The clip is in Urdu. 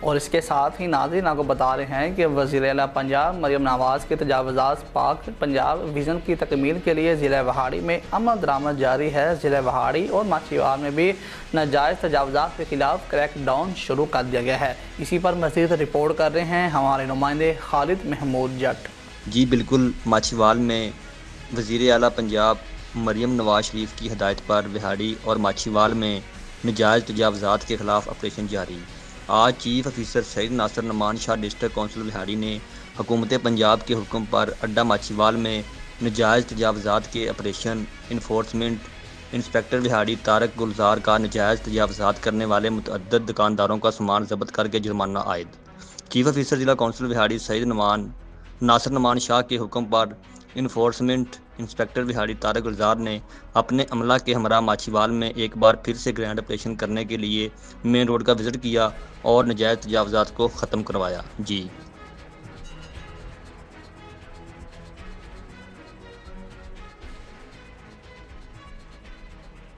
اور اس کے ساتھ ہی ناظرین آپ کو بتا رہے ہیں کہ وزیر اعلیٰ پنجاب مریم نواز کے تجاوزات پاک پنجاب ویژن کی تکمیل کے لیے ضلع وہاڑی میں عمل درآمد جاری ہے۔ ضلع وہاڑی اور ماچھیوال میں بھی ناجائز تجاوزات کے خلاف کریک ڈاؤن شروع کر دیا گیا ہے۔ اسی پر مزید رپورٹ کر رہے ہیں ہمارے نمائندے خالد محمود جٹ۔ جی بالکل، ماچھیوال میں وزیر اعلیٰ پنجاب مریم نواز شریف کی ہدایت پر وہاڑی اور ماچھیوال میں ناجائز تجاوزات کے خلاف آپریشن جاری۔ آج چیف آفیسر سید ناصر نعمان شاہ ڈسٹرکٹ کونسل وہاڑی نے حکومت پنجاب کے حکم پر اڈہ ماچھیوال میں ناجائز تجاوزات کے operation enforcement inspector Vehari Tariq Gulzar کا ناجائز تجاوزات کرنے والے متعدد دکانداروں کا سامان ضبط کر کے جرمانہ عائد۔ چیف آفیسر ضلع کونسل وہاڑی سید ناصر نعمان شاہ کے حکم پر انفورسمنٹ انسپکٹر وہاڑی طارق گلزار نے اپنے عملہ کے ہمراہ ماچھیوال میں ایک بار پھر سے گرینڈ آپریشن کرنے کے لیے مین روڈ کا وزٹ کیا اور ناجائز تجاوزات کو ختم کروایا۔ جی